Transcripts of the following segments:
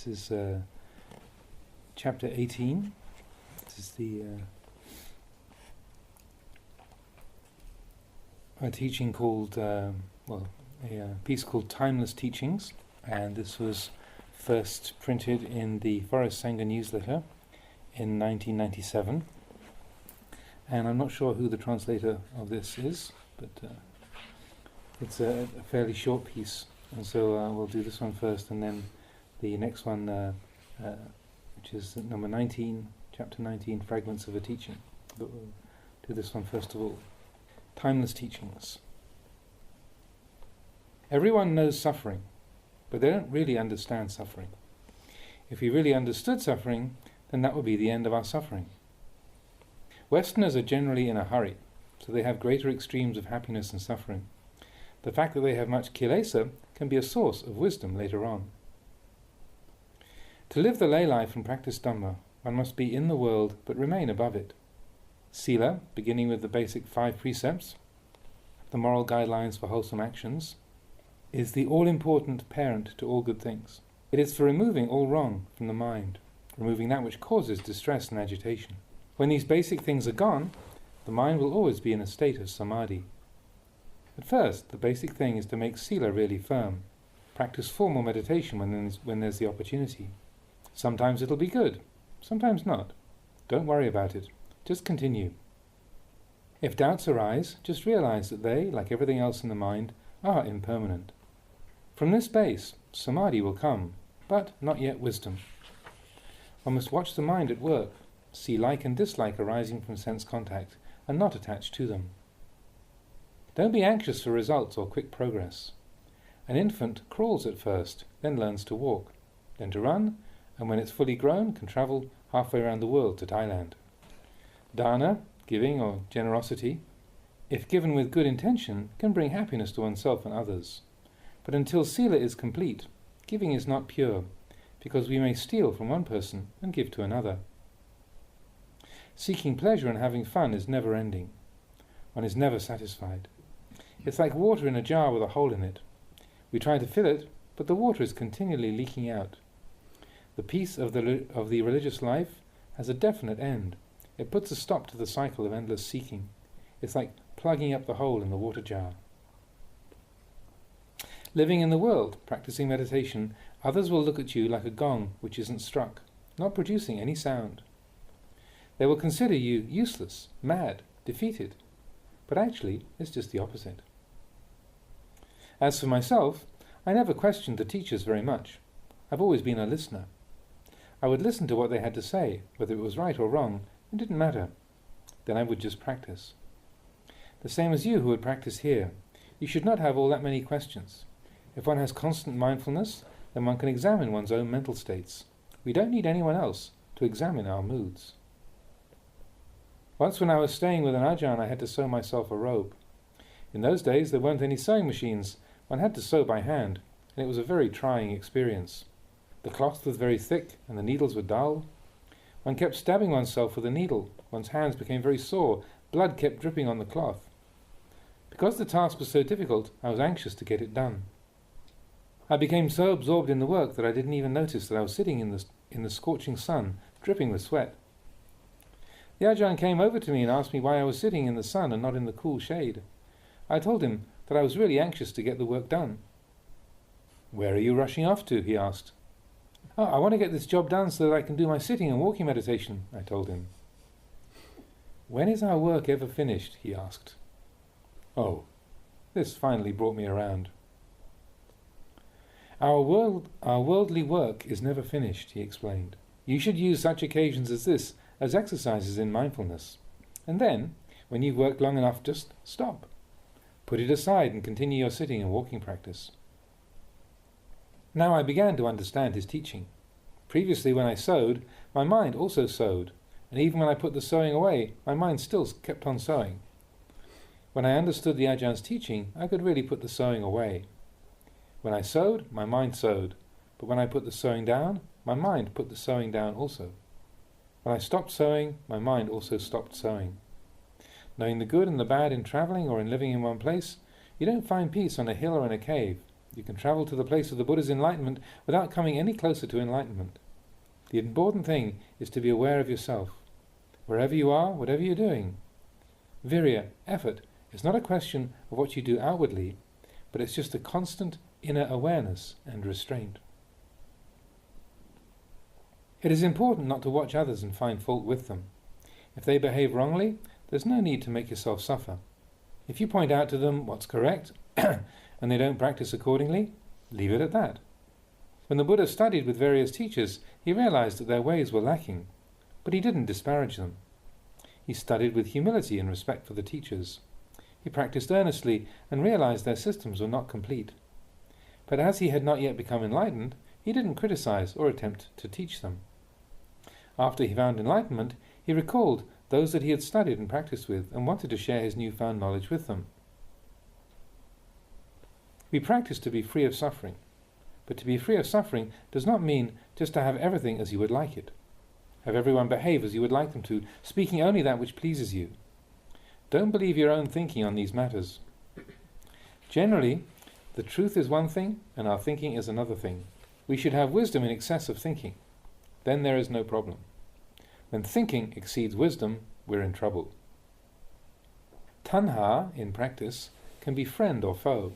This is Chapter 18. This is a teaching called, a piece called Timeless Teachings, and this was first printed in the Forest Sangha newsletter in 1997. And I'm not sure who the translator of this is, but it's a fairly short piece, and so we'll do this one first, and then the next one, which is number 19, chapter 19, Fragments of a Teaching. But we'll do this one first of all. Timeless Teachings. Everyone knows suffering, but they don't really understand suffering. If we really understood suffering, then that would be the end of our suffering. Westerners are generally in a hurry, so they have greater extremes of happiness and suffering. The fact that they have much kilesa can be a source of wisdom later on. To live the lay life and practice Dhamma, one must be in the world but remain above it. Sila, beginning with the basic 5 precepts, the moral guidelines for wholesome actions, is the all-important parent to all good things. It is for removing all wrong from the mind, removing that which causes distress and agitation. When these basic things are gone, the mind will always be in a state of samadhi. At first, the basic thing is to make sila really firm. Practice formal meditation when there's the opportunity. Sometimes it'll be good, sometimes not. Don't worry about it. Just continue. If doubts arise, just realize that they, like everything else in the mind, are impermanent. From this base, samadhi will come, but not yet wisdom. One must watch the mind at work, see like and dislike arising from sense contact, and not attach to them. Don't be anxious for results or quick progress. An infant crawls at first, then learns to walk, then to run, and when it's fully grown, can travel halfway around the world to Thailand. Dana, giving or generosity, if given with good intention, can bring happiness to oneself and others. But until sila is complete, giving is not pure, because we may steal from one person and give to another. Seeking pleasure and having fun is never ending. One is never satisfied. It's like water in a jar with a hole in it. We try to fill it, but the water is continually leaking out. The peace of the religious life has a definite end. It puts a stop to the cycle of endless seeking. It's like plugging up the hole in the water jar. Living in the world, practicing meditation, others will look at you like a gong which isn't struck, not producing any sound. They will consider you useless, mad, defeated, but actually it's just the opposite. As for myself, I never questioned the teachers very much. I've always been a listener. I would listen to what they had to say, whether it was right or wrong, it didn't matter. Then I would just practice. The same as you who would practice here. You should not have all that many questions. If one has constant mindfulness, then one can examine one's own mental states. We don't need anyone else to examine our moods. Once when I was staying with an Ajahn, I had to sew myself a robe. In those days there weren't any sewing machines. One had to sew by hand, and it was a very trying experience. The cloth was very thick, and the needles were dull. One kept stabbing oneself with a needle. One's hands became very sore. Blood kept dripping on the cloth. Because the task was so difficult, I was anxious to get it done. I became so absorbed in the work that I didn't even notice that I was sitting in the scorching sun, dripping with sweat. The Ajahn came over to me and asked me why I was sitting in the sun and not in the cool shade. I told him that I was really anxious to get the work done. "Where are you rushing off to?" he asked. "Oh, I want to get this job done so that I can do my sitting and walking meditation," I told him. "When is our work ever finished?" he asked. Oh, this finally brought me around. Our worldly work is never finished," he explained. "You should use such occasions as this as exercises in mindfulness. And then, when you've worked long enough, just stop. Put it aside and continue your sitting and walking practice." Now I began to understand his teaching. Previously when I sewed, my mind also sewed, and even when I put the sewing away, my mind still kept on sewing. When I understood the Ajahns' teaching, I could really put the sewing away. When I sewed, my mind sewed, but when I put the sewing down, my mind put the sewing down also. When I stopped sewing, my mind also stopped sewing. Knowing the good and the bad in travelling or in living in one place, you don't find peace on a hill or in a cave. You can travel to the place of the Buddha's enlightenment without coming any closer to enlightenment. The important thing is to be aware of yourself. Wherever you are, whatever you're doing. Virya, effort, is not a question of what you do outwardly, but it's just a constant inner awareness and restraint. It is important not to watch others and find fault with them. If they behave wrongly, there's no need to make yourself suffer. If you point out to them what's correct, and they don't practice accordingly, leave it at that. When the Buddha studied with various teachers, he realized that their ways were lacking, but he didn't disparage them. He studied with humility and respect for the teachers. He practiced earnestly and realized their systems were not complete. But as he had not yet become enlightened, he didn't criticize or attempt to teach them. After he found enlightenment, he recalled those that he had studied and practiced with and wanted to share his newfound knowledge with them. We practice to be free of suffering, but to be free of suffering does not mean just to have everything as you would like it. Have everyone behave as you would like them to, speaking only that which pleases you. Don't believe your own thinking on these matters. Generally, the truth is one thing and our thinking is another thing. We should have wisdom in excess of thinking. Then there is no problem. When thinking exceeds wisdom, we're in trouble. Tanha, in practice, can be friend or foe.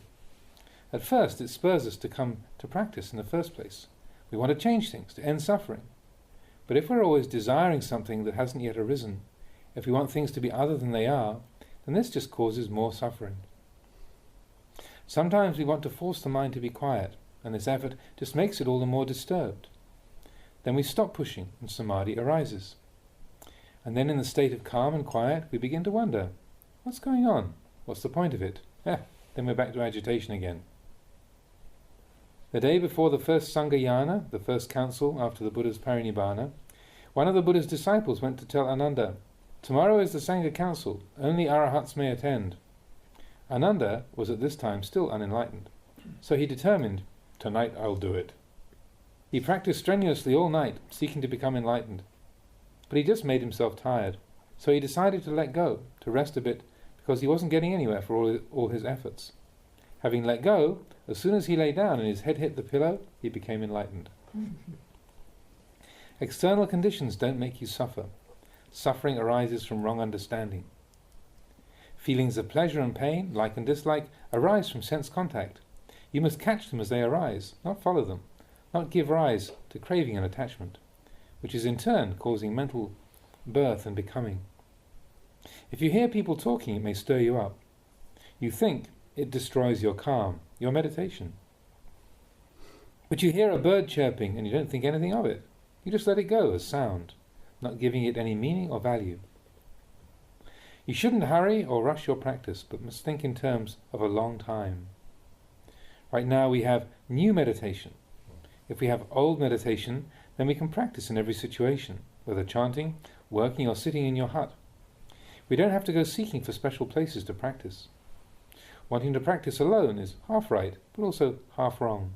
At first, it spurs us to come to practice in the first place. We want to change things, to end suffering. But if we're always desiring something that hasn't yet arisen, if we want things to be other than they are, then this just causes more suffering. Sometimes we want to force the mind to be quiet, and this effort just makes it all the more disturbed. Then we stop pushing, and samadhi arises. And then in the state of calm and quiet, we begin to wonder, what's going on? What's the point of it? Then we're back to agitation again. The day before the first Sanghayana, the first council after the Buddha's parinibbana, one of the Buddha's disciples went to tell Ananda, "Tomorrow is the Sangha council, only arahats may attend." Ananda was at this time still unenlightened, so he determined, "Tonight I'll do it." He practiced strenuously all night, seeking to become enlightened. But he just made himself tired, so he decided to let go, to rest a bit, because he wasn't getting anywhere for all his efforts. Having let go, as soon as he lay down and his head hit the pillow, he became enlightened. External conditions don't make you suffer. Suffering arises from wrong understanding. Feelings of pleasure and pain, like and dislike, arise from sense contact. You must catch them as they arise, not follow them, not give rise to craving and attachment, which is in turn causing mental birth and becoming. If you hear people talking, it may stir you up. You think it destroys your calm, your meditation. But you hear a bird chirping and you don't think anything of it. You just let it go as sound, not giving it any meaning or value. You shouldn't hurry or rush your practice, but must think in terms of a long time. Right now we have new meditation. If we have old meditation, then we can practice in every situation, whether chanting, working or sitting in your hut. We don't have to go seeking for special places to practice. Wanting to practice alone is half right, but also half wrong.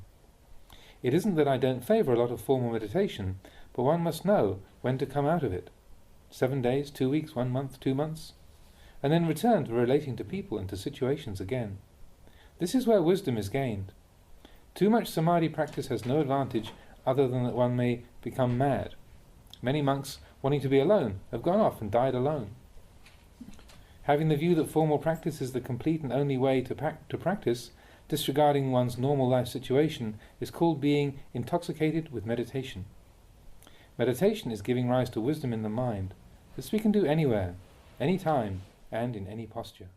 It isn't that I don't favour a lot of formal meditation, but one must know when to come out of it. 7 days, 2 weeks, 1 month, 2 months, and then return to relating to people and to situations again. This is where wisdom is gained. Too much samadhi practice has no advantage other than that one may become mad. Many monks, wanting to be alone, have gone off and died alone. Having the view that formal practice is the complete and only way to practice, disregarding one's normal life situation, is called being intoxicated with meditation. Meditation is giving rise to wisdom in the mind. This we can do anywhere, any time, and in any posture.